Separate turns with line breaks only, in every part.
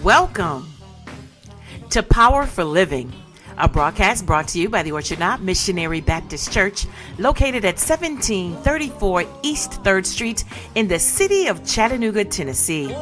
Welcome to Power for Living, a broadcast brought to you by the Orchard Knob Missionary Baptist Church, located at 1734 East 3rd Street in the city of Chattanooga, Tennessee.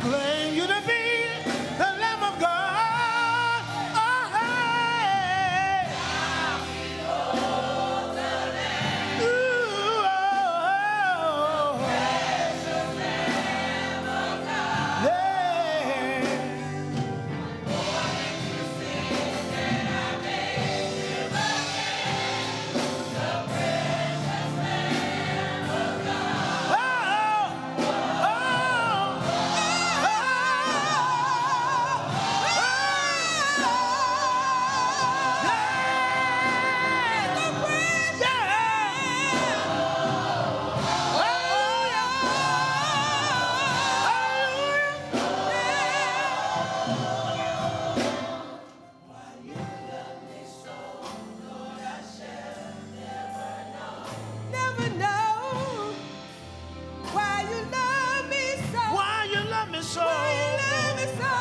Claim you to be the Lamb of God. Oh, hey. Ooh, oh, precious Lamb of God. Yeah.
Never know why you love me so.
Why you love me so?
Why you love me so.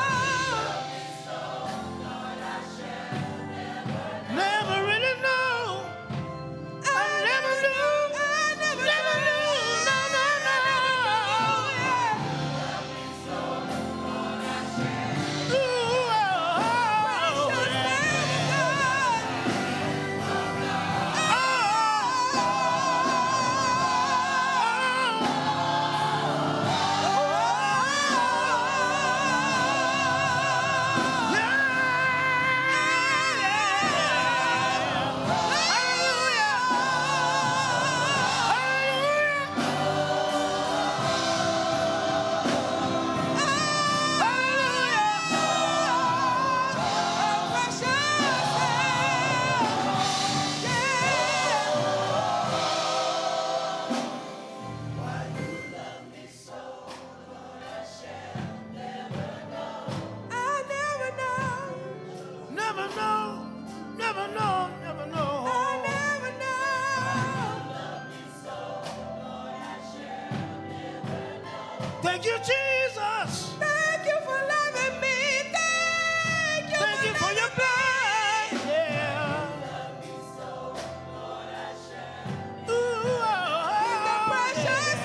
Never really know. I never knew. Never knew. No, no, no. Ooh, oh, oh, never know, never know, never know. Thank you, Jesus.
Thank you for loving me. Thank you
For your blood. Yeah. Ooh, oh,
the precious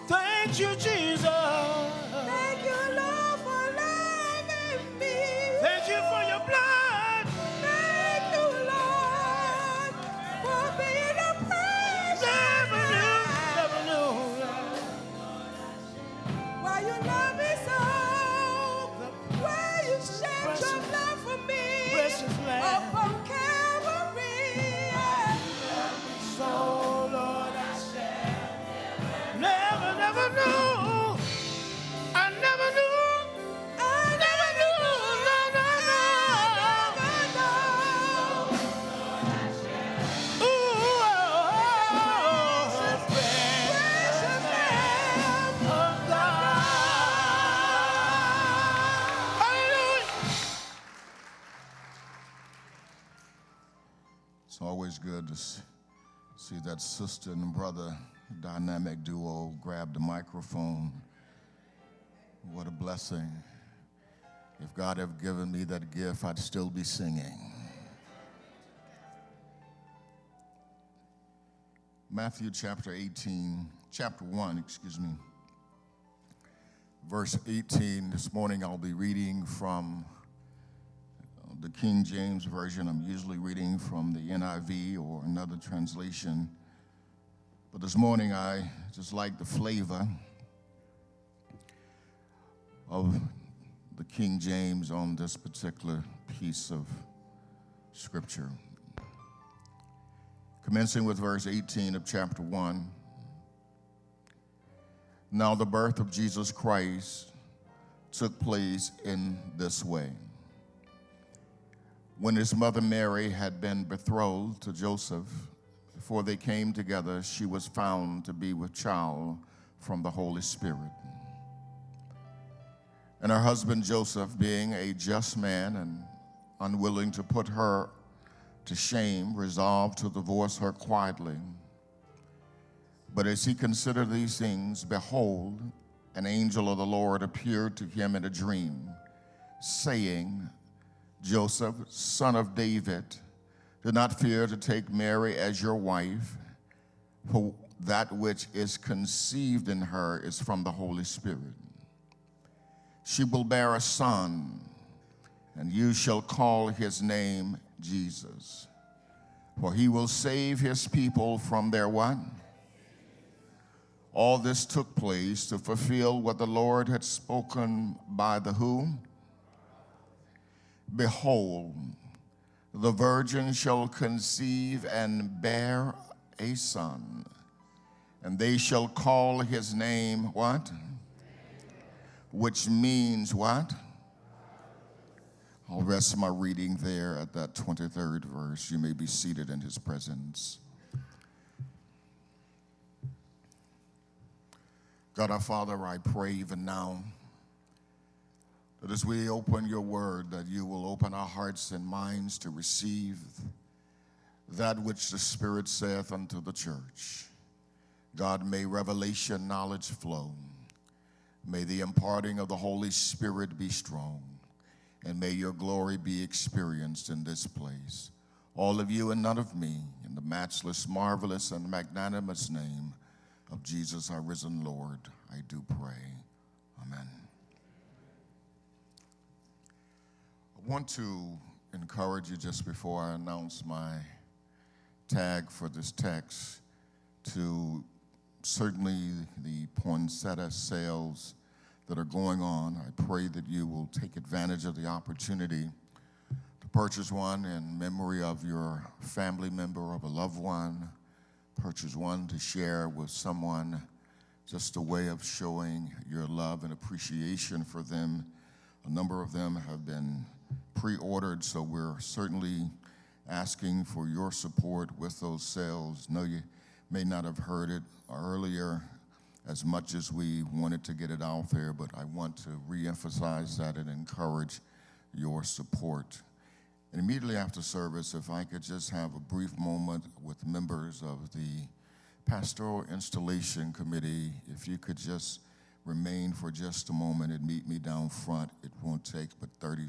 thank you, Jesus.
Thank you, Lord, for loving me.
Thank you for your blood.
Thank you, Lord, for being a precious
Never knew.
Why you love me so? Why you shed your blood for me?
Precious Lamb.
Upon Calvary.
So, Lord, I shall never knew. I never knew.
I never knew.
No, no, no. Ooh, oh,
Precious Lamb
of God. Hallelujah.
It's always good to see that sister and brother dynamic duo grab the microphone. What a blessing. If God had given me that gift, I'd still be singing. Matthew chapter 1, verse 18. This morning I'll be reading from the King James Version. I'm usually reading from the NIV or another translation. But this morning I just like the flavor of the King James on this particular piece of scripture. Commencing with verse 18 of chapter 1. Now the birth of Jesus Christ took place in this way. When his mother Mary had been betrothed to Joseph, before they came together, she was found to be with child from the Holy Spirit. And her husband Joseph, being a just man and unwilling to put her to shame, resolved to divorce her quietly. But as he considered these things, behold, an angel of the Lord appeared to him in a dream, saying, Joseph, son of David, do not fear to take Mary as your wife, for that which is conceived in her is from the Holy Spirit. She will bear a son, and you shall call his name Jesus, for he will save his people from their what? All this took place to fulfill what the Lord had spoken by the who? Behold, the virgin shall conceive and bear a son, and they shall call his name what? Which means what? I'll rest my reading there at that 23rd verse. You may be seated in his presence. God our Father, I pray even now that as we open your word, that you will open our hearts and minds to receive that which the Spirit saith unto the church. God, may revelation knowledge flow. May the imparting of the Holy Spirit be strong. And may your glory be experienced in this place. All of you and none of me, in the matchless, marvelous, and magnanimous name of Jesus, our risen Lord, I do pray. Amen. I want to encourage you just before I announce my tag for this text to certainly the poinsettia sales that are going on. I pray that you will take advantage of the opportunity to purchase one in memory of your family member, of a loved one, purchase one to share with someone, just a way of showing your love and appreciation for them. A number of them have been pre-ordered, so we're certainly asking for your support with those sales. No, you may not have heard it earlier as much as we wanted to get it out there, but I want to reemphasize that and encourage your support. And immediately after service, if I could just have a brief moment with members of the Pastoral Installation Committee, if you could just remain for just a moment and meet me down front. It won't take but 30,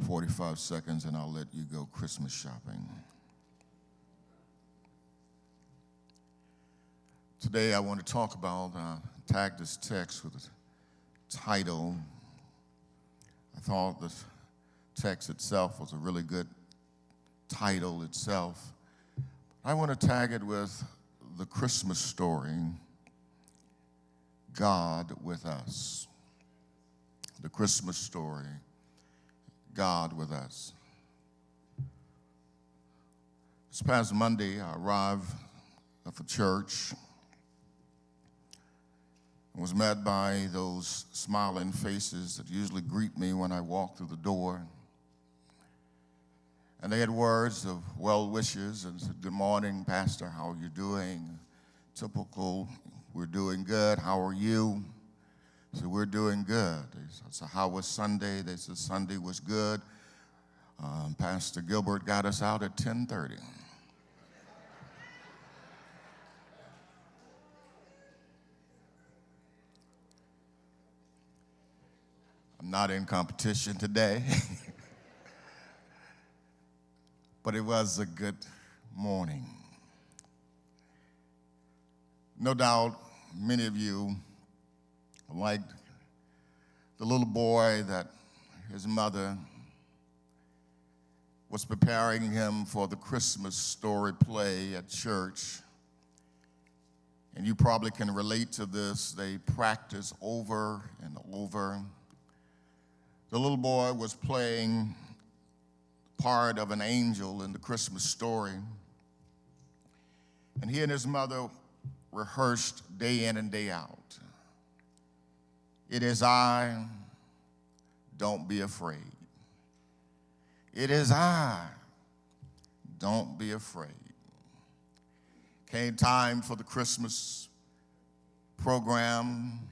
45 seconds, and I'll let you go Christmas shopping. Today I want to talk about, tag this text with a title. I thought the text itself was a really good title itself. I want to tag it with the Christmas story, God with us. The Christmas story, God with us. This past Monday, I arrived at the church and was met by those smiling faces that usually greet me when I walk through the door. And they had words of well wishes and said, "Good morning, Pastor, how are you doing?" Typical, "We're doing good, how are you?" I said, "We're doing good." I said, "How was Sunday?" They said, "Sunday was good. Pastor Gilbert got us out at 10:30. I'm not in competition today, but it was a good morning. No doubt many of you liked the little boy that his mother was preparing him for the Christmas story play at church. And you probably can relate to this. They practice over and over. The little boy was playing part of an angel in the Christmas story. And he and his mother rehearsed day in and day out. "It is I, don't be afraid. It is I, don't be afraid." Came time for the Christmas program.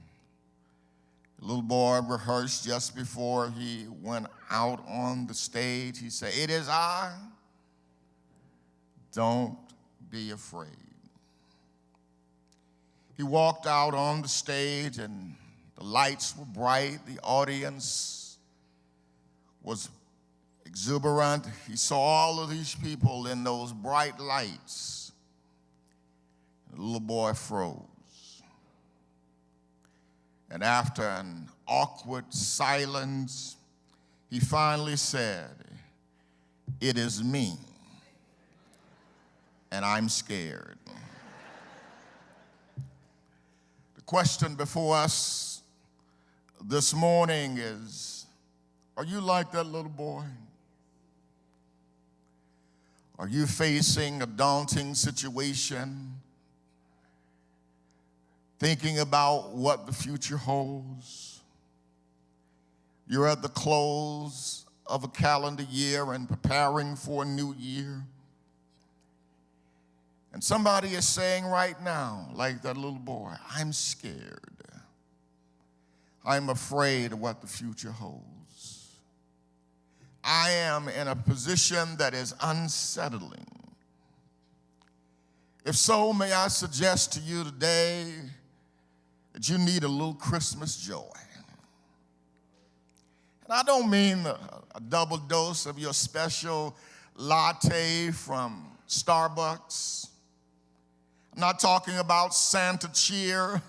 The little boy rehearsed just before he went out on the stage. He said, "It is I, don't be afraid." He walked out on the stage and the lights were bright. The audience was exuberant. He saw all of these people in those bright lights. The little boy froze. And after an awkward silence, he finally said, "It is me, and I'm scared." The question before us this morning is, are you like that little boy? Are you facing a daunting situation, thinking about what the future holds? You're at the close of a calendar year and preparing for a new year. And somebody is saying right now, like that little boy, I'm scared. I'm afraid of what the future holds. I am in a position that is unsettling. If so, may I suggest to you today that you need a little Christmas joy. And I don't mean a double dose of your special latte from Starbucks. I'm not talking about Santa cheer,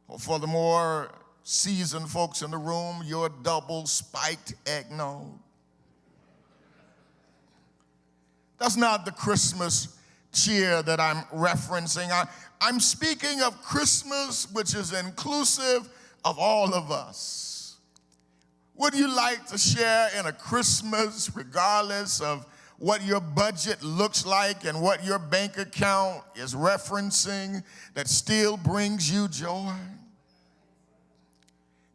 or for the more seasoned folks in the room, your double spiked eggnog. That's not the Christmas cheer that I'm referencing. I'm speaking of Christmas, which is inclusive of all of us. Would you like to share in a Christmas, regardless of what your budget looks like and what your bank account is referencing, that still brings you joy?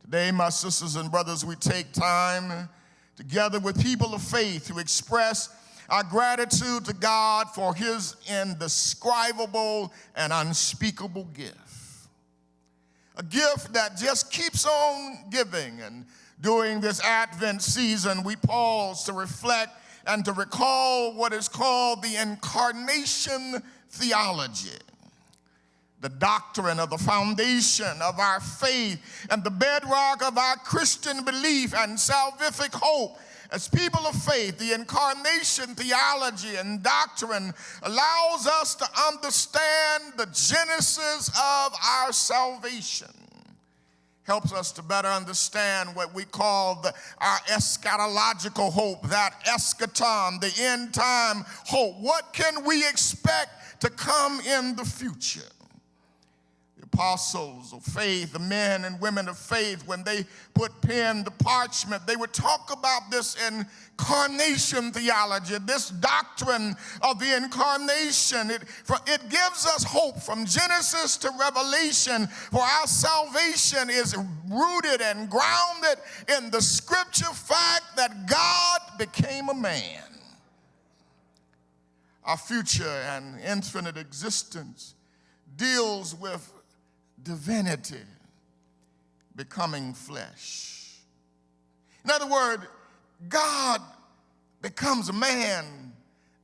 Today, my sisters and brothers, we take time together with people of faith to express our gratitude to God for his indescribable and unspeakable gift. A gift that just keeps on giving. And during this Advent season, we pause to reflect and to recall what is called the incarnation theology, the doctrine of the foundation of our faith and the bedrock of our Christian belief and salvific hope. As people of faith, the incarnation theology and doctrine allows us to understand the genesis of our salvation. Helps us to better understand what we call our eschatological hope, that eschaton, the end time hope. What can we expect to come in the future? The apostles of faith, the men and women of faith, when they put pen to parchment, they would talk about this incarnation theology, this doctrine of the incarnation. It gives us hope from Genesis to Revelation, for our salvation is rooted and grounded in the scripture fact that God became a man. Our future and infinite existence deals with divinity becoming flesh. In other words, God becomes a man,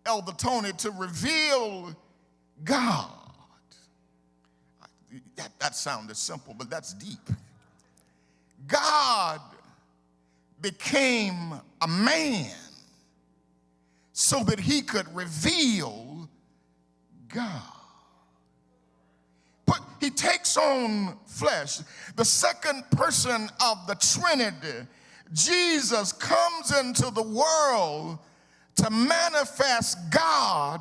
Elder Tony, to reveal God. That sounded simple, but that's deep. God became a man so that he could reveal God. But he takes on flesh. The second person of the Trinity, Jesus, comes into the world to manifest God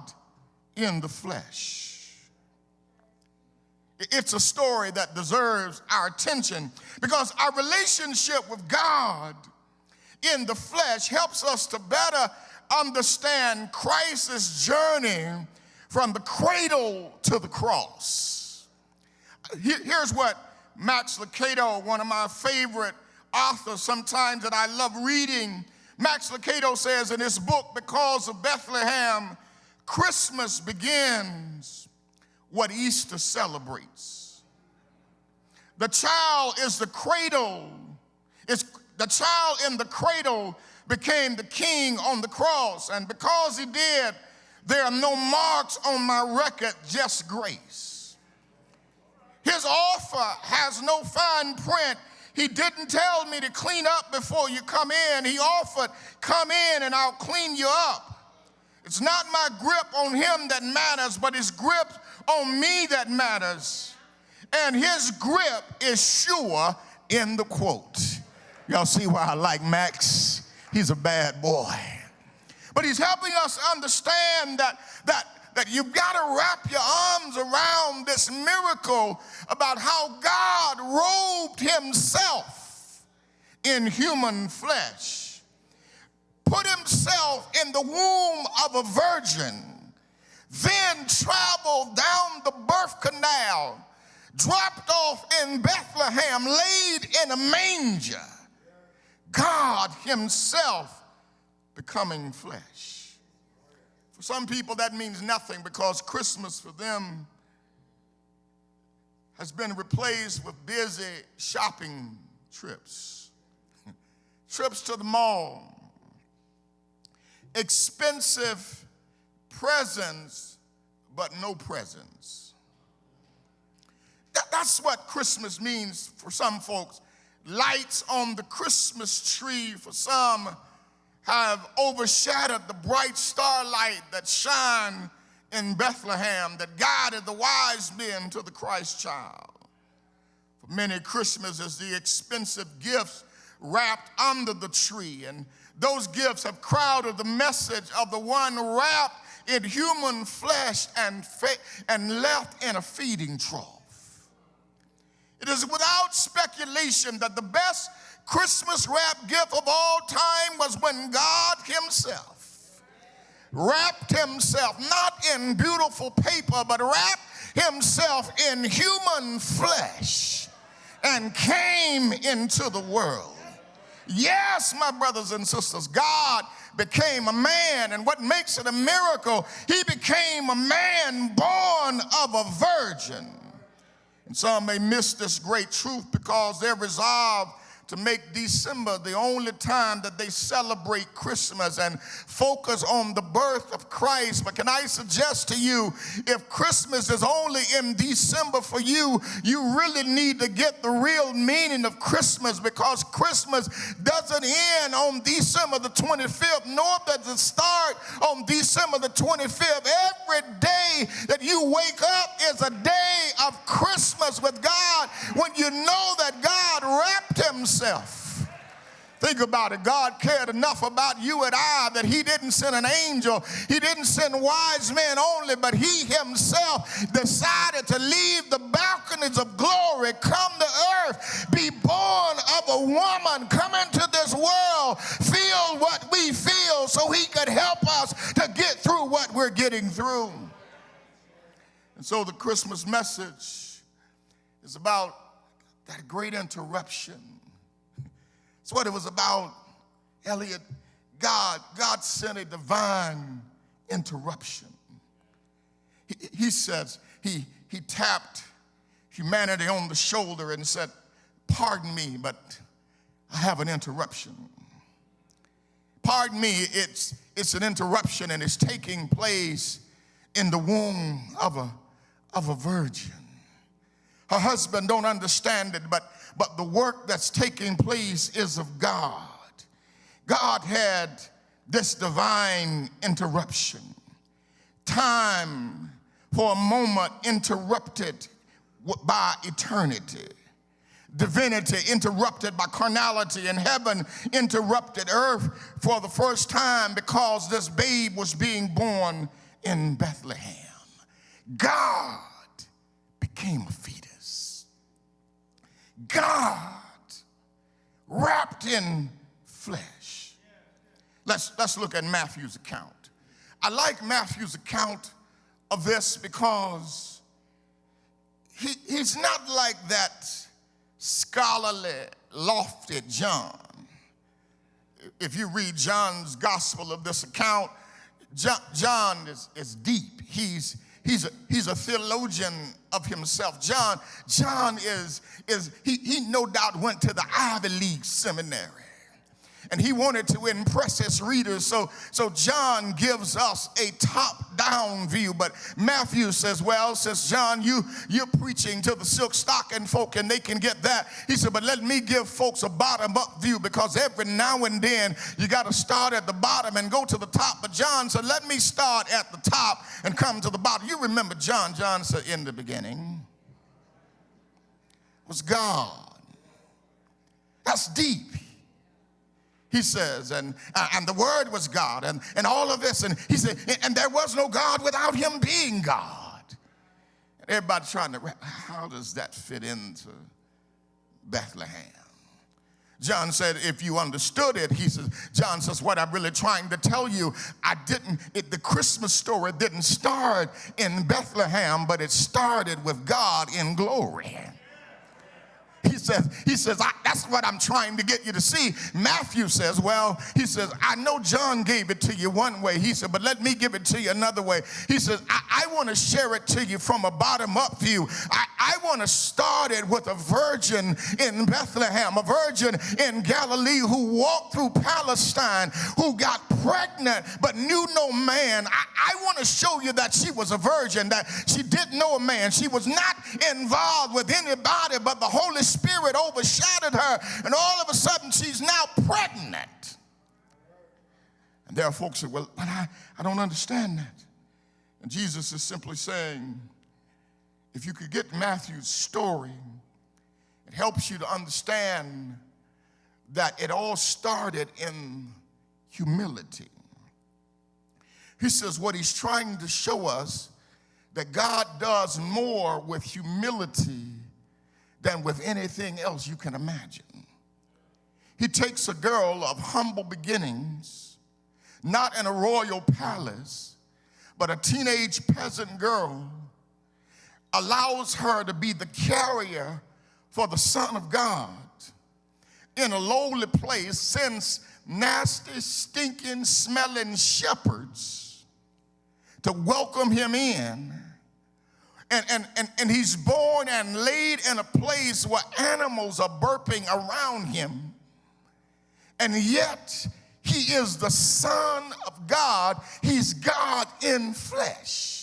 in the flesh. It's a story that deserves our attention because our relationship with God in the flesh helps us to better understand Christ's journey from the cradle to the cross. Here's what Max Lucado, one of my favorite authors sometimes that I love reading, Max Lucado says in his book, Because of Bethlehem, Christmas begins what Easter celebrates. The child is the cradle. The child in the cradle became the king on the cross. And because he did, there are no marks on my record, just grace. His offer has no fine print. He didn't tell me to clean up before you come in. He offered, come in and I'll clean you up. It's not my grip on him that matters, but his grip on me that matters. And his grip is sure in the quote. Y'all see why I like Max? He's a bad boy. But he's helping us understand that you've got to wrap your arms around this miracle about how God robed himself in human flesh, put himself in the womb of a virgin, then traveled down the birth canal, dropped off in Bethlehem, laid in a manger. God himself becoming flesh. For some people that means nothing because Christmas for them has been replaced with busy shopping trips. Trips to the mall, expensive presents, but no presents. That's what Christmas means for some folks. Lights on the Christmas tree for some have overshadowed the bright starlight that shine in Bethlehem that guided the wise men to the Christ child. For many, Christmas is the expensive gifts wrapped under the tree, and those gifts have crowded the message of the one wrapped in human flesh and left in a feeding trough. It is without speculation that the best Christmas wrap gift of all time was when God himself wrapped himself, not in beautiful paper, but wrapped himself in human flesh and came into the world. Yes, my brothers and sisters, God became a man, and what makes it a miracle, he became a man born of a virgin. And some may miss this great truth because they're resolved to make December the only time that they celebrate Christmas and focus on the birth of Christ. But can I suggest to you, if Christmas is only in December for you, you really need to get the real meaning of Christmas, because Christmas doesn't end on December the 25th, nor does it start on December the 25th. Every day that you wake up is a day of Christmas with God, when you know that God wrapped himself. Think about it. God cared enough about you and I that he didn't send an angel. He didn't send wise men only, but he himself decided to leave the balconies of glory, come to earth, be born of a woman, come into this world, feel what we feel so he could help us to get through what we're getting through. And so the Christmas message is about that great interruption. It's what it was about, Elliot. God sent a divine interruption. He says, he tapped humanity on the shoulder and said, pardon me, but I have an interruption. Pardon me, it's an interruption, and it's taking place in the womb of a virgin. Her husband don't understand it, but the work that's taking place is of God. God had this divine interruption. Time for a moment interrupted by eternity. Divinity interrupted by carnality, and heaven interrupted earth for the first time because this babe was being born in Bethlehem. God became a fetus. God wrapped in flesh. Let's look at Matthew's account. I like Matthew's account of this because he's not like that scholarly, lofty John. If you read John's gospel of this account, John is deep. He's a theologian of himself. John he no doubt went to the Ivy League seminary. and he wanted to impress his readers. So John gives us a top-down view, but Matthew says, well, since John, you're preaching to the silk stocking folk and they can get that. He said, but let me give folks a bottom-up view, because every now and then you got to start at the bottom and go to the top. But John said, let me start at the top and come to the bottom. You remember John. John said, in the beginning was God. That's deep. He says, and the Word was God, and all of this. And he said, and there was no God without him being God. And everybody's trying to, how does that fit into Bethlehem? John said, if you understood it, he says, John says, what I'm really trying to tell you, the Christmas story didn't start in Bethlehem, but it started with God in glory. He says, that's what I'm trying to get you to see. Matthew says, well, he says, I know John gave it to you one way. He said, but let me give it to you another way. He says, I want to share it to you from a bottom-up view. I want to start it with a virgin in Bethlehem, a virgin in Galilee who walked through Palestine, who got pregnant but knew no man. I want to show you that she was a virgin, that she didn't know a man. She was not involved with anybody, but the Holy Spirit overshadowed her, and all of a sudden she's now pregnant. And there are folks that, well, I don't understand that. And Jesus is simply saying, if you could get Matthew's story, it helps you to understand that it all started in humility. He says what he's trying to show us, that God does more with humility than with anything else you can imagine. He takes a girl of humble beginnings, not in a royal palace, but a teenage peasant girl, allows her to be the carrier for the Son of God in a lowly place, sends nasty, stinking, smelling shepherds to welcome him in. And he's born and laid in a place where animals are burping around him. And yet, he is the Son of God. He's God in flesh.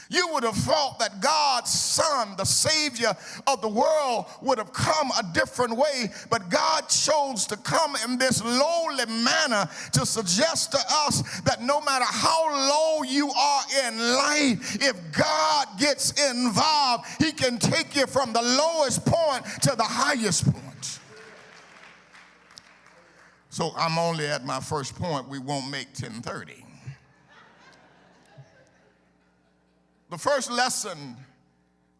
You would have thought that God's Son, the Savior of the world, would have come a different way, but God chose to come in this lowly manner to suggest to us that no matter how low you are in life, if God gets involved, he can take you from the lowest point to the highest point. So I'm only at my first point. We won't make 10:30. The first lesson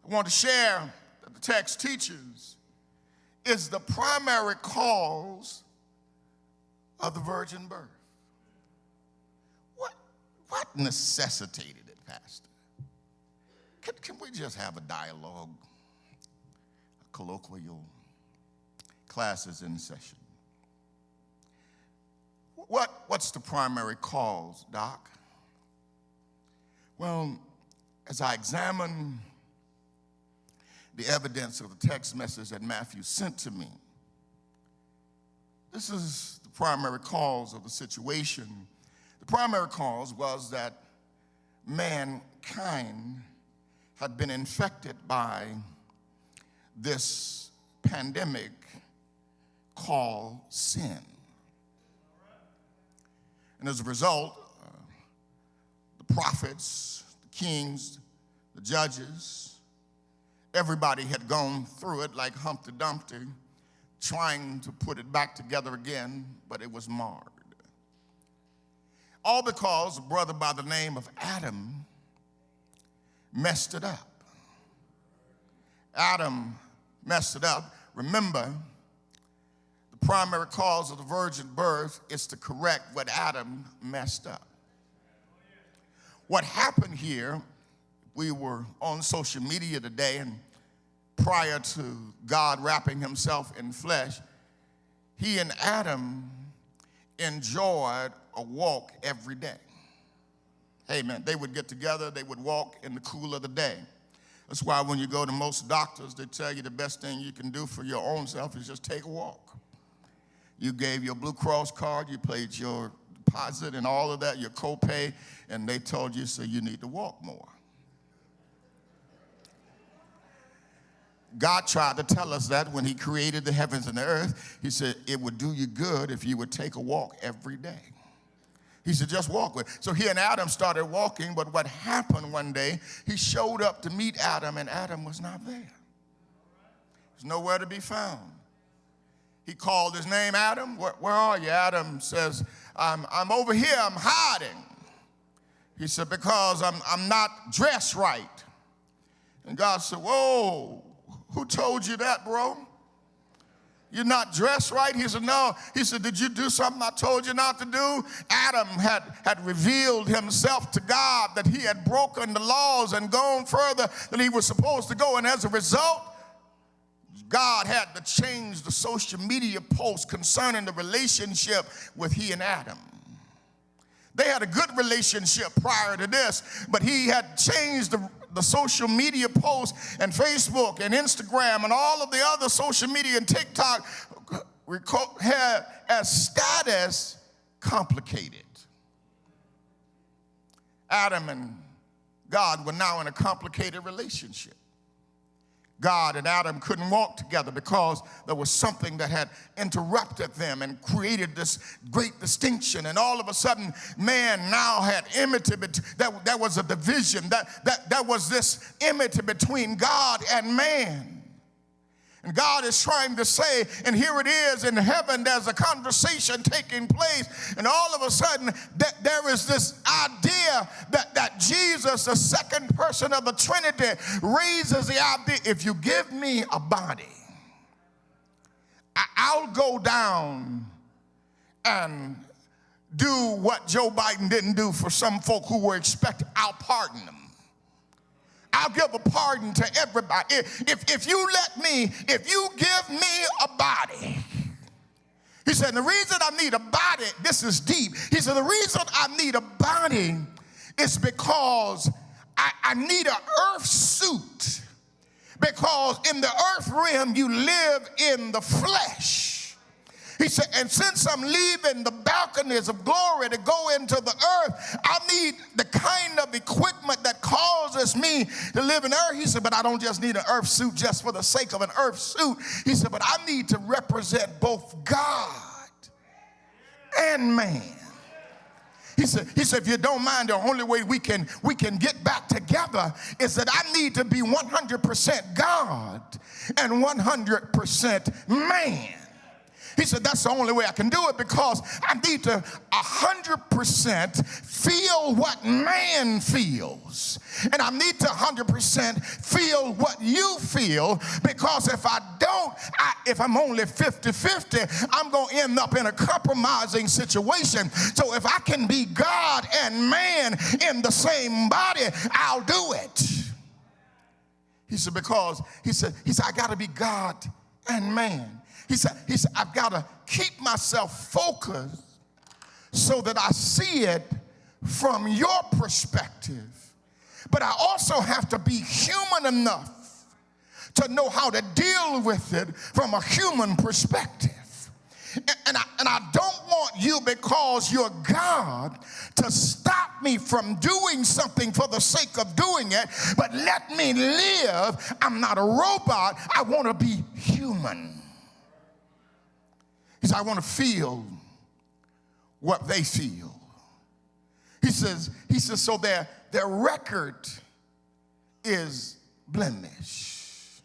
I want to share that the text teaches is the primary cause of the virgin birth. What necessitated it, Pastor? Can we just have a dialogue, a colloquial? Classes in session. What's the primary cause, Doc? Well, as I examine the evidence of the text message that Matthew sent to me, this is the primary cause of the situation. The primary cause was that mankind had been infected by this pandemic called sin. And as a result, the prophets, kings, the judges, everybody had gone through it like Humpty Dumpty, trying to put it back together again, but it was marred. All because a brother by the name of Adam messed it up. Adam messed it up. Remember, the primary cause of the virgin birth is to correct what Adam messed up. What happened here, we were on social media today, and prior to God wrapping himself in flesh, he and Adam enjoyed a walk every day. Amen. They would get together, they would walk in the cool of the day. That's why when you go to most doctors, they tell you the best thing you can do for your own self is just take a walk. You gave your Blue Cross card, you paid your deposit and all of that, your copay, and they told you, so you need to walk more. God tried to tell us that when he created the heavens and the earth. He said it would do you good if you would take a walk every day. He said, just walk with. So he and Adam started walking, but what happened one day, he showed up to meet Adam, and Adam was not there. He's nowhere to be found. He called his name, Adam. Where are you? Adam says, I'm over here, I'm hiding. He said, because I'm not dressed right. And God said, whoa, who told you that, bro? You're not dressed right? He said, no. He said, did you do something I told you not to do? Adam had revealed himself to God, that he had broken the laws and gone further than he was supposed to go. And as a result, God had to change the social media post concerning the relationship with he and Adam. They had a good relationship prior to this, but he had changed the social media posts and Facebook and Instagram and all of the other social media and TikTok had as status complicated. Adam and God were now in a complicated relationship. God and Adam couldn't walk together because there was something that had interrupted them and created this great distinction. And all of a sudden, man now had enmity. That was a division. That was this enmity between God and man. And God is trying to say, and here it is in heaven, there's a conversation taking place, and all of a sudden there is this idea that Jesus, the second person of the Trinity, raises the idea, if you give me a body, I'll go down and do what Joe Biden didn't do for some folk who were expected. I'll pardon them. I'll give a pardon to everybody. If you give me a body. He said, the reason I need a body, this is deep. He said, the reason I need a body is because I need an earth suit. Because in the earth realm, you live in the flesh. He said, and since I'm leaving the balconies of glory to go into the earth, I need the kind of equipment that causes me to live in earth. He said, but I don't just need an earth suit just for the sake of an earth suit. He said, but I need to represent both God and man. He said, if you don't mind, the only way we can get back together is that I need to be 100% God and 100% man. He said, that's the only way I can do it, because I need to 100% feel what man feels. And I need to 100% feel what you feel, because if I don't, if I'm only 50-50, I'm going to end up in a compromising situation. So if I can be God and man in the same body, I'll do it. He said, because he said, I got to be God and man. He said, I've got to keep myself focused so that I see it from your perspective. But I also have to be human enough to know how to deal with it from a human perspective. And I don't want you, because you're God, to stop me from doing something for the sake of doing it, but let me live. I'm not a robot. I want to be human. He said, I want to feel what they feel. He says, so their record is blemish.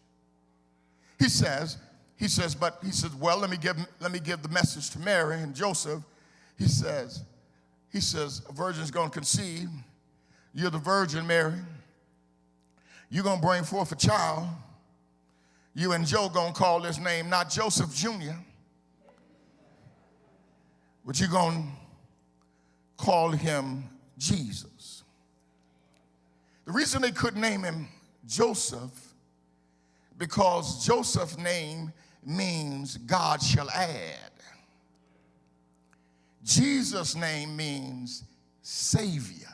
He says, well, let me give the message to Mary and Joseph. He says, a virgin's going to conceive. You're the virgin, Mary. You're going to bring forth a child. You and Joe going to call this name not Joseph Jr., but you're going to call him Jesus. The reason they couldn't name him Joseph, because Joseph's name means God shall add. Jesus' name means Savior.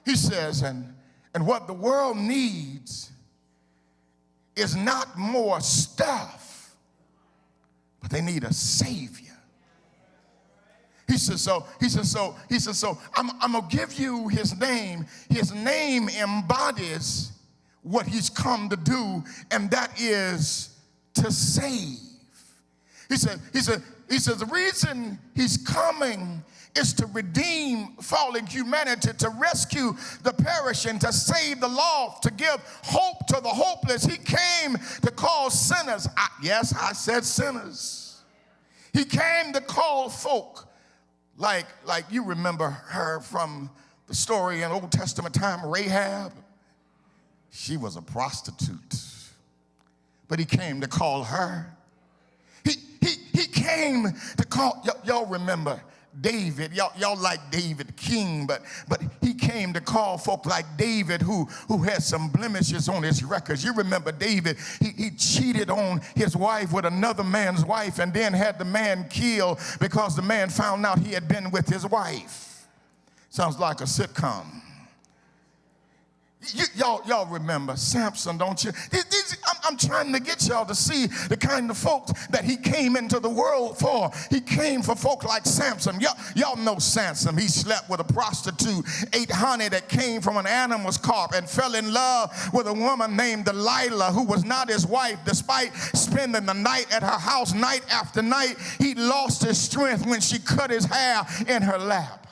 He says, and what the world needs is not more stuff, but they need a Savior. He says, so I'm going to give you his name. His name embodies what he's come to do, and that is to save. He said, the reason he's coming is to redeem fallen humanity, to rescue the perishing, to save the lost, to give hope to the hopeless. He came to call sinners. Yes, I said sinners. He came to call folk like you remember her from the story in Old Testament time, Rahab. She was a prostitute, but he came to call her. He came to call, y'all remember David. Y'all like David the king, but he came to call folk like David who had some blemishes on his records. You remember David, he cheated on his wife with another man's wife and then had the man killed because the man found out he had been with his wife. Sounds like a sitcom. Y'all remember Samson, don't you? I'm trying to get y'all to see the kind of folks that he came into the world for. He came for folk like Samson. Y'all know Samson. He slept with a prostitute, ate honey that came from an animal's carp, and fell in love with a woman named Delilah who was not his wife. Despite spending the night at her house night after night, he lost his strength when she cut his hair in her lap.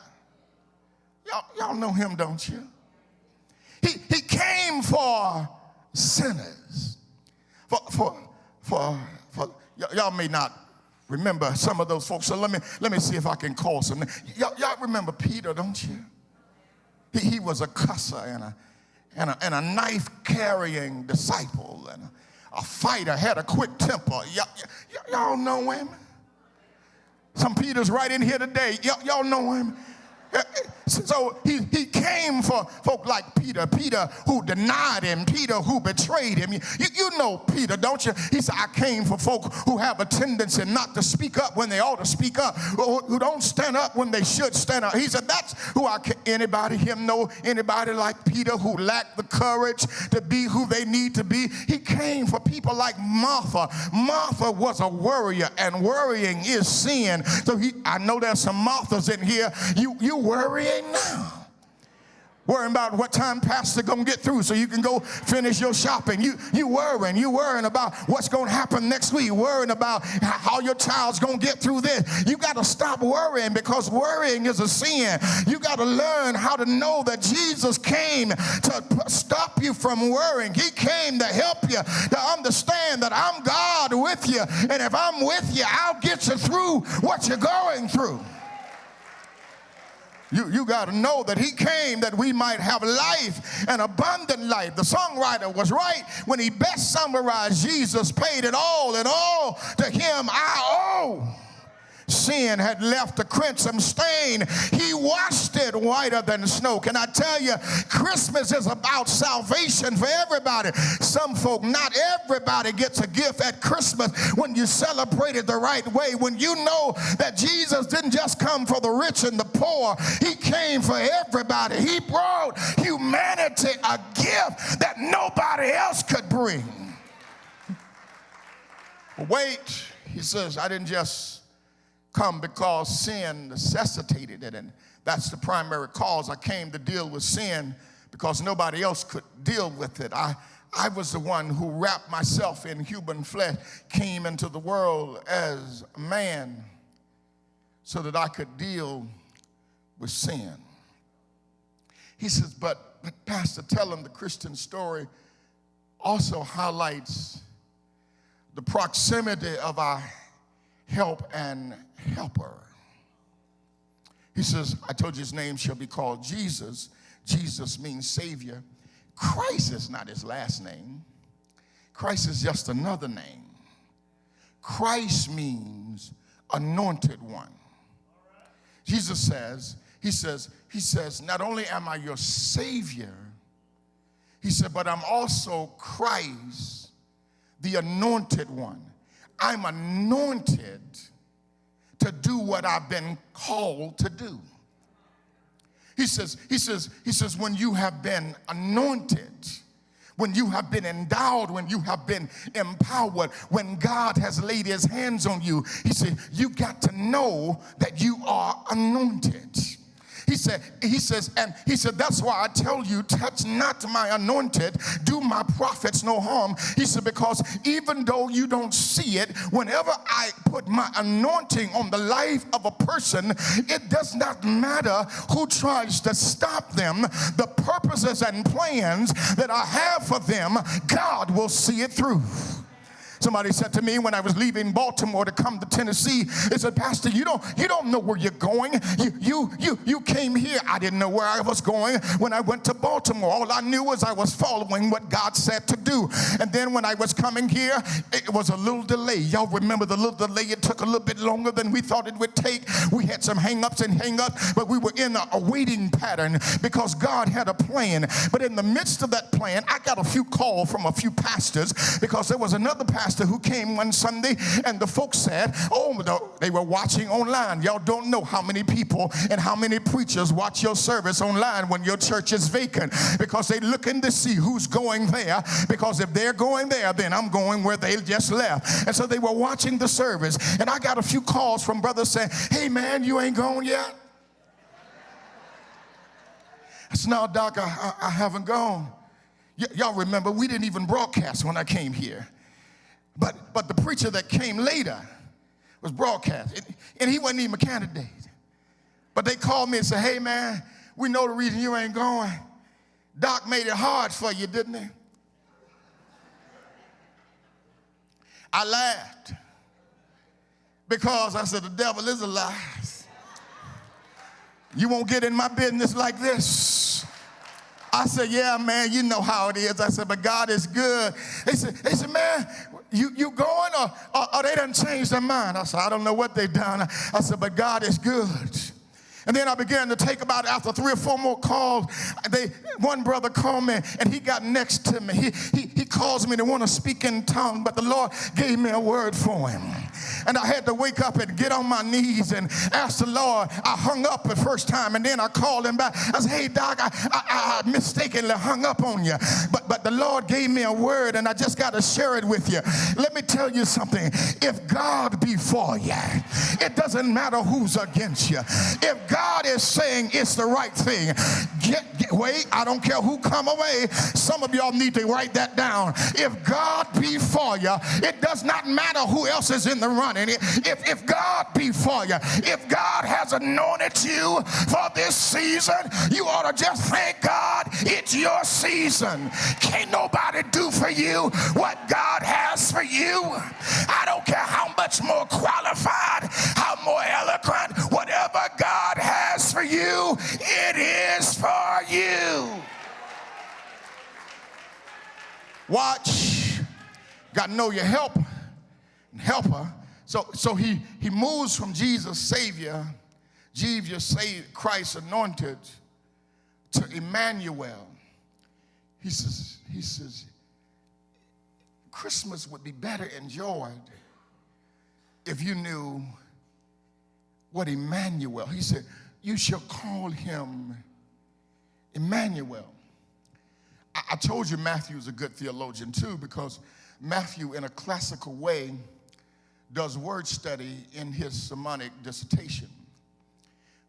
Y'all know him, don't you? He came for sinners. For y'all may not remember some of those folks, so let me see if I can call some. Y'all remember Peter, don't you? He was a cusser and a knife-carrying disciple and a fighter, had a quick temper. Y'all know him? Some Peters right in here today. Y'all know him? So he came for folk like Peter who denied him, Peter who betrayed him. You know Peter, don't you? He said, I came for folk who have a tendency not to speak up when they ought to speak up, who don't stand up when they should stand up. He said, that's who anybody know anybody like Peter who lacked the courage to be who they need to be? He came for people like Martha. Martha was a worrier, and worrying is sin. So I know there's some Marthas in here. You worrying now. Worrying about what time pastor gonna get through so you can go finish your shopping. You worrying about what's gonna happen next week. Worrying about how your child's gonna get through this. You gotta stop worrying, because worrying is a sin. You gotta learn how to know that Jesus came to stop you from worrying. He came to help you to understand that I'm God with you, and if I'm with you, I'll get you through what you're going through. You got to know that he came that we might have life, and abundant life. The songwriter was right when he best summarized Jesus paid it all, and all to him I owe. Sin had left a crimson stain. He washed it whiter than snow. Can I tell you, Christmas is about salvation for everybody. Some folk, not everybody gets a gift at Christmas when you celebrate it the right way. When you know that Jesus didn't just come for the rich and the poor. He came for everybody. He brought humanity a gift that nobody else could bring. Wait, he says, I didn't just come because sin necessitated it, and that's the primary cause. I came to deal with sin because nobody else could deal with it. I was the one who wrapped myself in human flesh, came into the world as a man so that I could deal with sin. He says, but Pastor, tell him the Christian story also highlights the proximity of our help and helper. He says, I told you his name shall be called Jesus. Jesus means Savior. Christ is not his last name. Christ is just another name. Christ means anointed one. Jesus says, he says, not only am I your Savior, he said, but I'm also Christ, the anointed one. I'm anointed to do what I've been called to do. He says, when you have been anointed, when you have been endowed, when you have been empowered, when God has laid his hands on you, he said, you got to know that you are anointed. He said, that's why I tell you, touch not my anointed, do my prophets no harm. He said, because even though you don't see it, whenever I put my anointing on the life of a person, it does not matter who tries to stop them. The purposes and plans that I have for them, God will see it through. Somebody said to me when I was leaving Baltimore to come to Tennessee, they said, Pastor, you don't know where you're going. You came here. I didn't know where I was going when I went to Baltimore. All I knew was I was following what God said to do. And then when I was coming here, it was a little delay. Y'all remember the little delay? It took a little bit longer than we thought it would take. We had some hang-ups and hang-ups, but we were in a waiting pattern because God had a plan. But in the midst of that plan, I got a few calls from a few pastors because there was another pastor who came one Sunday, and the folks said, oh, they were watching online. Y'all don't know how many people and how many preachers watch your service online when your church is vacant, because they're looking to see who's going there, because if they're going there, then I'm going where they just left. And so they were watching the service, and I got a few calls from brothers saying, hey man, you ain't gone yet? I said, no, Doc, I haven't gone. Y'all remember, we didn't even broadcast when I came here. But the preacher that came later was broadcast, and he wasn't even a candidate. But they called me and said, hey, man, we know the reason you ain't going. Doc made it hard for you, didn't he? I laughed because I said, the devil is a lie. You won't get in my business like this. I said, yeah, man, you know how it is. I said, but God is good. They said, man, you going or they done changed their mind? I said, I don't know what they've done. I said, but God is good. And then I began to take about, after 3 or 4 more calls, one brother called me and he got next to me. He calls me to want to speak in tongue, but the Lord gave me a word for him. And I had to wake up and get on my knees and ask the Lord. I hung up the first time, and then I called him back. I said, hey, Doc, I mistakenly hung up on you. But the Lord gave me a word, and I just got to share it with you. Let me tell you something. If God be for you, it doesn't matter who's against you. If God is saying it's the right thing, wait, I don't care who come away. Some of y'all need to write that down. If God be for you, it does not matter who else is in the running. If God be for you, if God has anointed you for this season, you ought to just thank God it's your season. Can't nobody do for you what God has for you. I don't care how much more qualified, how more eloquent, whatever God has for you, it is for you. Watch. Got to know your helper and helper. So he moves from Jesus, Savior, Jesus, Christ anointed, to Emmanuel. He says, Christmas would be better enjoyed if you knew what Emmanuel. He said, you shall call him Emmanuel. I told you Matthew's a good theologian too, because Matthew, in a classical way, does word study in his sermonic dissertation.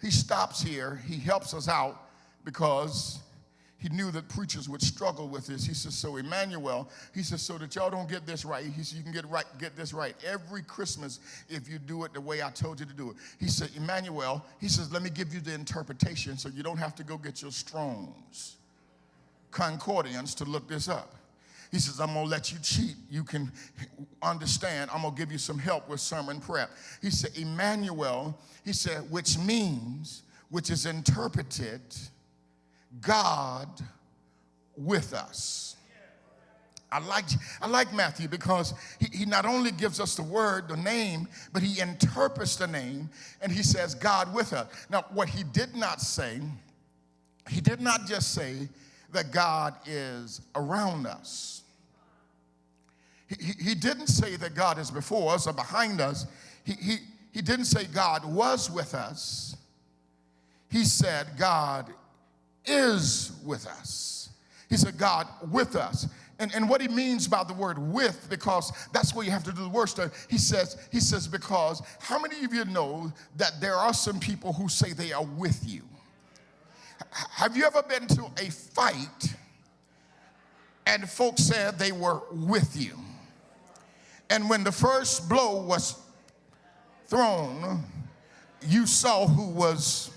He stops here. He helps us out because he knew that preachers would struggle with this. He says, so Emmanuel, he says, so that y'all don't get this right. He says, you can get this right every Christmas if you do it the way I told you to do it. He said, Emmanuel, he says, let me give you the interpretation so you don't have to go get your Strong's Concordance to look this up. He says, I'm going to let you cheat. You can understand. I'm going to give you some help with sermon prep. He said, Emmanuel, he said, which means, which is interpreted, God with us. I like Matthew because he not only gives us the word, the name, but he interprets the name, and he says, God with us. Now, what he did not say, he did not just say that God is around us. He didn't say that God is before us or behind us. He didn't say God was with us. He said God is with us. He said God with us. And what he means by the word with, because that's where you have to do the word study. He says, because how many of you know that there are some people who say they are with you? Have you ever been to a fight and folks said they were with you? And when the first blow was thrown, you saw who was.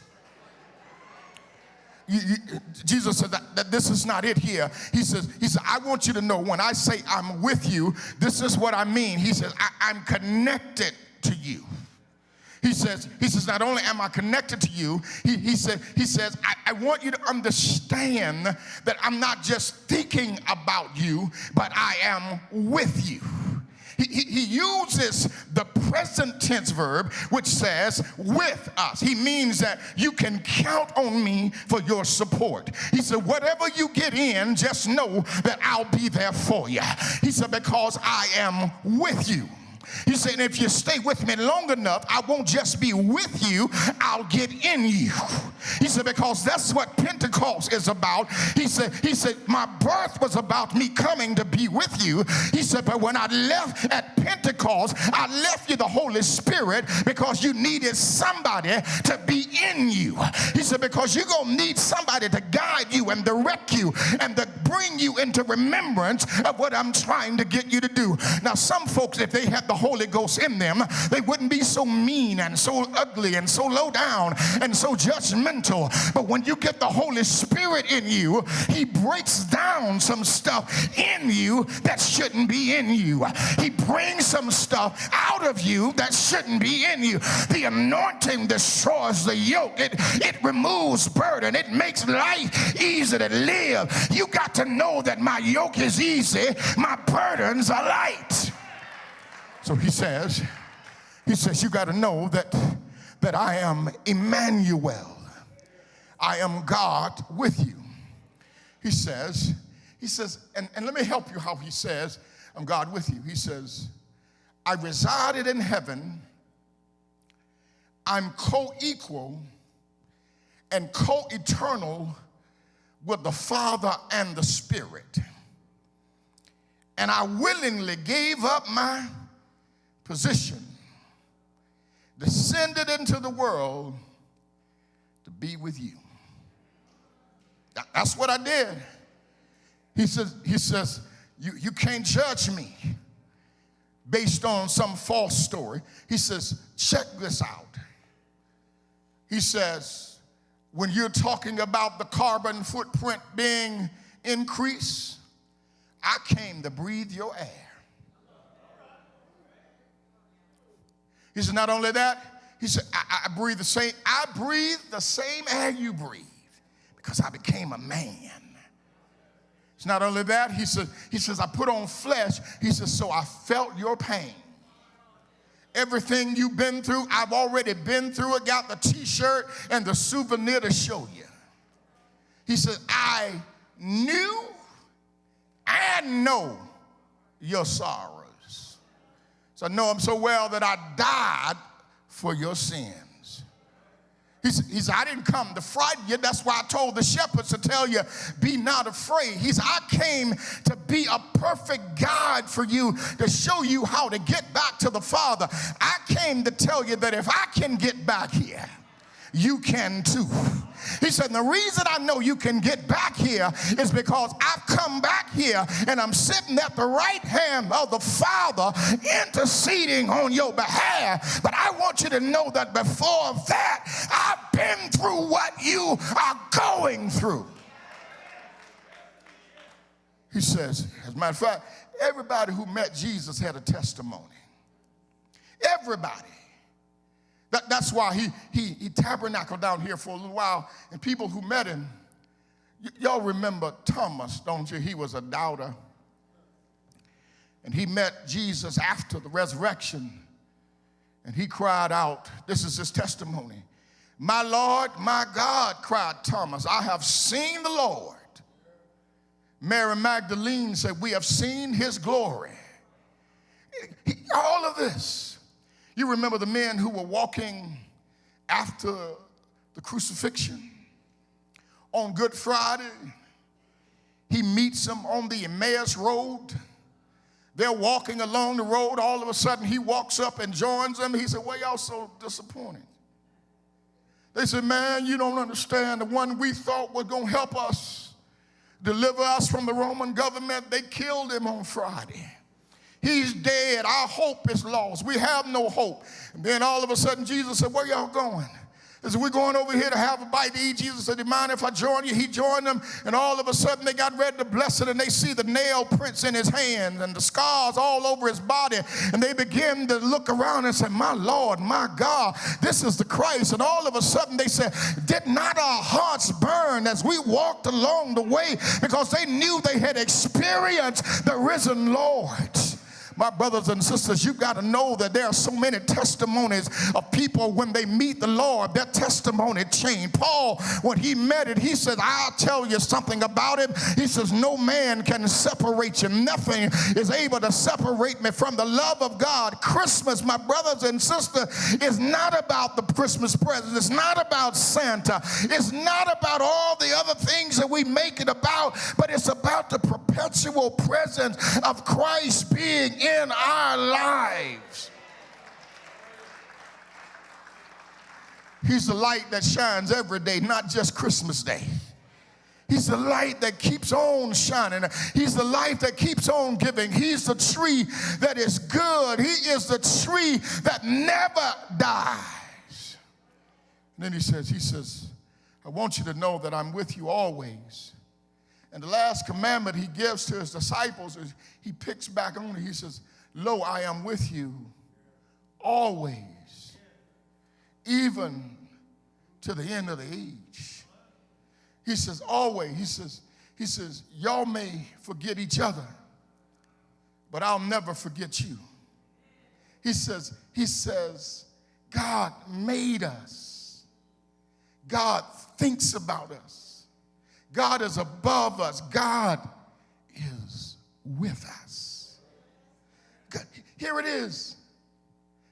Jesus said that this is not it here. He said, I want you to know when I say I'm with you, this is what I mean. He says, I'm connected to you. He says, not only am I connected to you, he says, I want you to understand that I'm not just thinking about you, but I am with you. He uses the present tense verb, which says with us. He means that you can count on me for your support. He said, whatever you get in, just know that I'll be there for you. He said, because I am with you. He said, if you stay with me long enough, I won't just be with you, I'll get in you. He said, because that's what Pentecost is about. He said, my birth was about me coming to be with you. He said, but when I left at Pentecost, I left you the Holy Spirit because you needed somebody to be in you. He said, because you're going to need somebody to guide you and direct you and to bring you into remembrance of what I'm trying to get you to do. Now, some folks, if they had the Holy Ghost in them, they wouldn't be so mean and so ugly and so low down and so judgmental. But when you get the Holy Spirit in you, he breaks down some stuff in you that shouldn't be in you. He brings some stuff out of you that shouldn't be in you. The anointing destroys the yoke. It removes burden. It makes life easy to live. You got to know that my yoke is easy, my burdens are light. So he says, you got to know that I am Emmanuel. I am God with you. He says, and let me help you how he says, I'm God with you. He says, I resided in heaven. I'm co-equal and co-eternal with the Father and the Spirit. And I willingly gave up my position, descended into the world to be with you. That's what I did. He says, you can't judge me based on some false story. He says, check this out. He says, when you're talking about the carbon footprint being increased, I came to breathe your air. He said, not only that, he said, I breathe the same air you breathe because I became a man. It's not only that, he says, I put on flesh. He says, so I felt your pain. Everything you've been through, I've already been through it, got the t-shirt and the souvenir to show you. He said, I knew and know your sorrows. So I know him so well that I died for your sins. He said, I didn't come to frighten you. That's why I told the shepherds to tell you, be not afraid. He said, I came to be a perfect guide for you, to show you how to get back to the Father. I came to tell you that if I can get back here, you can too. He said, the reason I know you can get back here is because I've come back here and I'm sitting at the right hand of the Father interceding on your behalf. But I want you to know that before that, I've been through what you are going through. He says, as a matter of fact, everybody who met Jesus had a testimony. Everybody. That's why he tabernacled down here for a little while, and people who met him, y'all remember Thomas, don't you? He was a doubter, and he met Jesus after the resurrection, and he cried out, this is his testimony, my Lord, my God, cried Thomas, I have seen the Lord. Mary Magdalene said, we have seen his glory. All of this. You remember the men who were walking after the crucifixion on Good Friday? he meets them on the Emmaus Road. They're walking along the road. All of a sudden, he walks up and joins them. He said, why y'all so disappointed? They said, man, you don't understand. The one we thought was going to help us, deliver us from the Roman government, they killed him on Friday. He's dead. Our hope is lost. We have no hope. And then all of a sudden, Jesus said, where y'all going? They said, we're going over here to have a bite to eat. Jesus said, do you mind if I join you? He joined them, and all of a sudden they got ready to bless it, and they see the nail prints in his hands and the scars all over his body, and they begin to look around and say, my Lord, my God, this is the Christ. And all of a sudden they said, did not our hearts burn as we walked along the way? Because they knew they had experienced the risen Lord. My brothers and sisters, you've got to know that there are so many testimonies of people when they meet the Lord, their testimony changed. Paul, when he met it, he said, I'll tell you something about him. He says, no man can separate you. Nothing is able to separate me from the love of God. Christmas, my brothers and sisters, is not about the Christmas present. It's not about Santa. It's not about all the other things that we make it about, but it's about the perpetual presence of Christ being in our lives. He's the light that shines every day, not just Christmas Day. He's the light that keeps on shining. He's the light that keeps on giving. He's the tree that is good. He is the tree that never dies. And then he says, I want you to know that I'm with you always. And the last commandment he gives to his disciples is he picks back on it. He says, lo, I am with you always, even to the end of the age. He says, always. He says, y'all may forget each other, but I'll never forget you. He says, God made us. God thinks about us. God is above us. God is with us. God, here it is.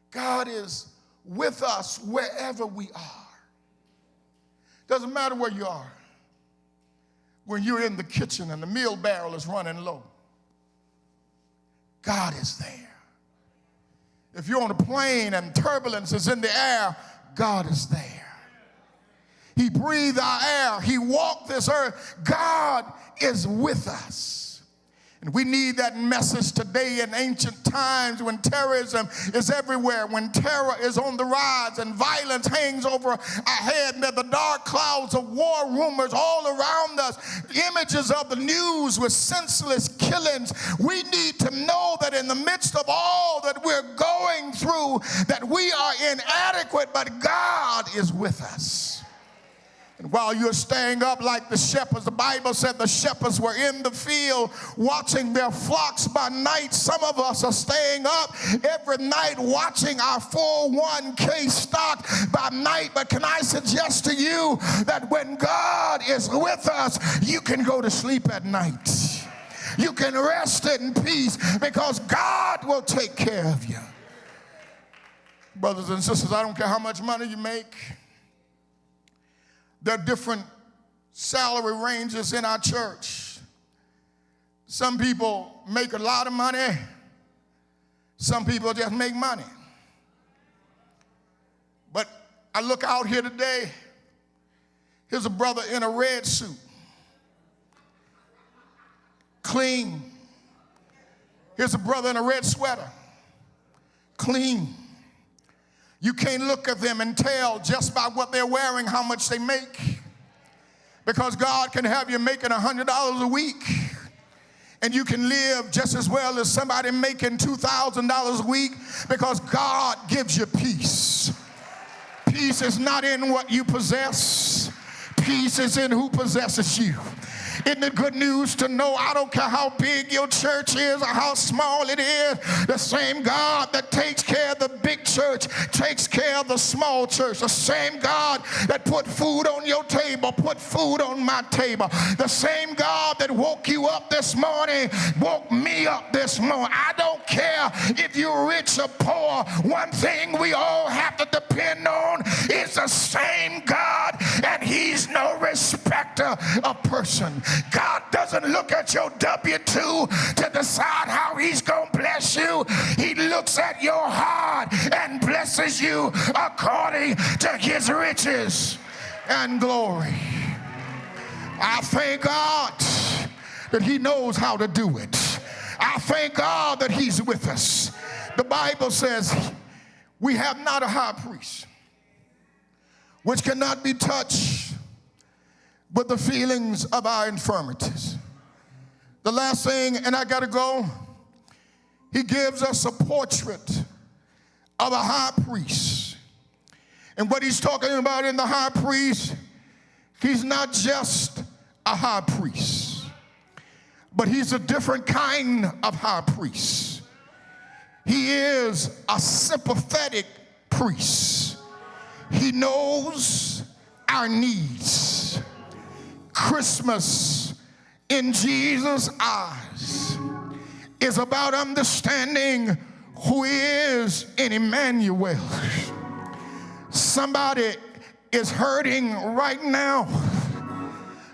God is with us wherever we are. Doesn't matter where you are. When you're in the kitchen and the meal barrel is running low, God is there. If you're on a plane and turbulence is in the air, God is there. He breathed our air. He walked this earth. God is with us. And we need that message today in ancient times when terrorism is everywhere, when terror is on the rise and violence hangs over our head, and there are the dark clouds of war rumors all around us, images of the news with senseless killings. We need to know that in the midst of all that we're going through, that we are inadequate, but God is with us. And while you're staying up like the shepherds, the Bible said the shepherds were in the field watching their flocks by night. Some of us are staying up every night watching our 401k stock by night. But can I suggest to you that when God is with us, you can go to sleep at night. You can rest in peace because God will take care of you. Brothers and sisters, I don't care how much money you make. There are different salary ranges in our church. Some people make a lot of money. Some people just make money. But I look out here today. Here's a brother in a red suit. Clean. Here's a brother in a red sweater. Clean. You can't look at them and tell just by what they're wearing how much they make. Because God can have you making $100 a week, and you can live just as well as somebody making $2,000 a week, because God gives you peace. Peace is not in what you possess. Peace is in who possesses you. Isn't it good news to know I don't care how big your church is or how small it is, the same God that takes care of the big church takes care of the small church. The same God that put food on your table put food on my table. The same God that woke you up this morning woke me up this morning. I don't care if you're rich or poor. One thing we all have to depend on is the same God and he's no respecter of person. God doesn't look at your W-2 to decide how he's going to bless you. He looks at your heart and blesses you according to his riches and glory. I thank God that he knows how to do it. I thank God that he's with us. The Bible says we have not a high priest which cannot be touched with the feelings of our infirmities. The last thing, and I gotta go, he gives us a portrait of a high priest. And what he's talking about in the high priest, he's not just a high priest, but he's a different kind of high priest. He is a sympathetic priest. He knows our needs. Christmas in Jesus' eyes is about understanding who he is in Emmanuel. Somebody is hurting right now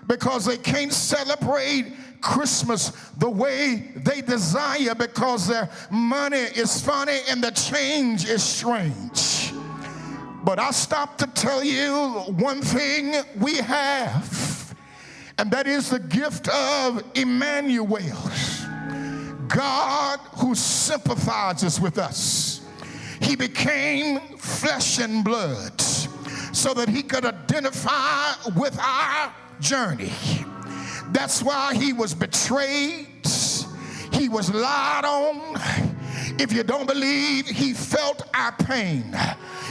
because they can't celebrate Christmas the way they desire because their money is funny and the change is strange. But I stopped to tell you one thing we have, and that is the gift of Emmanuel, God who sympathizes with us. He became flesh and blood so that he could identify with our journey. That's why he was betrayed. He was lied on. If you don't believe, he felt our pain.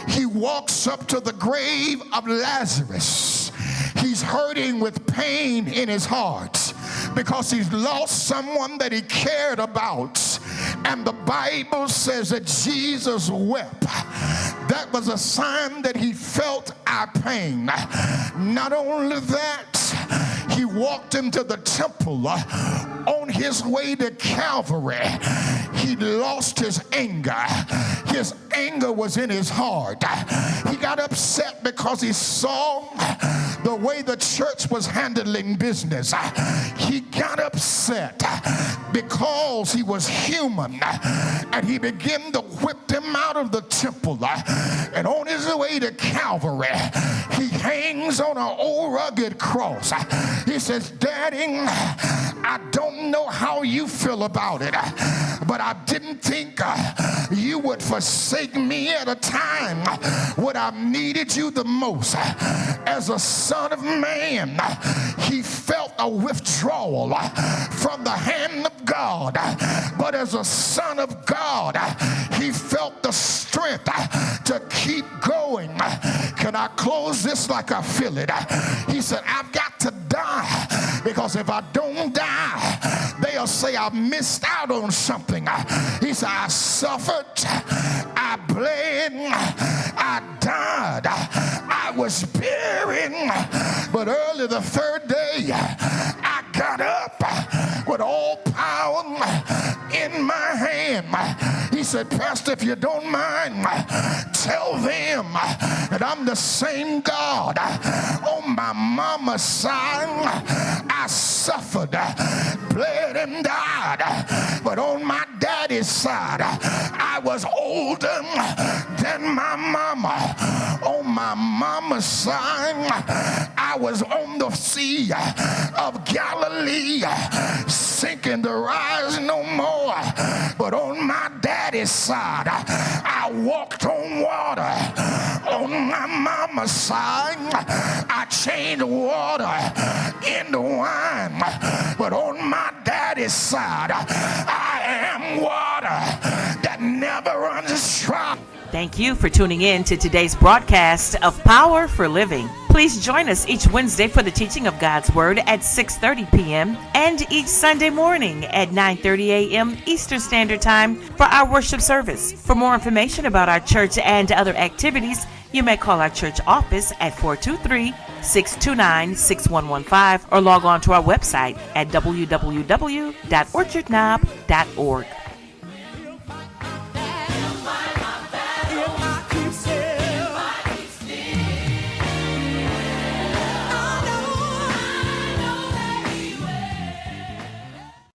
He walks up to the grave of Lazarus. He's hurting with pain in his heart because he's lost someone that he cared about. And the Bible says that Jesus wept. That was a sign that he felt our pain. Not only that, he walked into the temple on his way to Calvary. He lost his anger. His anger was in his heart. He got upset because he saw the way the church was handling business. He got upset because he was human, and he began to whip them out of the temple. And on his way to Calvary, he hangs on an old rugged cross. He says, "Daddy, I don't know how you feel about it, but I didn't think you would forsake me at a time when I needed you the most." As a son of man, he felt a withdrawal from the hand of God, but as a son of God, he felt the strength to keep going. Can I close this like I feel it? He said, "I've got to die, because if I don't die, they'll say I missed out on something." He said, "I suffered, I bled, I died, I was buried, but early the third day, I got up with all power in my hand." He said, "Pastor, if you don't mind, tell them that I'm the same God. On my mama's side, I suffered, bled, and died, but on my daddy's side, I was older than my mama. On my mama's side, I was on the sea of Galilee, sinking to rise no more. But on my daddy's side, I walked on water. On my mama's side, I changed water into wine. But on my daddy's side, I am water that never runs dry."
Thank you for tuning in to today's broadcast of Power for Living. Please join us each Wednesday for the teaching of God's Word at 6:30 p.m. and each Sunday morning at 9:30 a.m. Eastern Standard Time for our worship service. For more information about our church and other activities, you may call our church office at 423-629-6115 or log on to our website at www.orchardknob.org.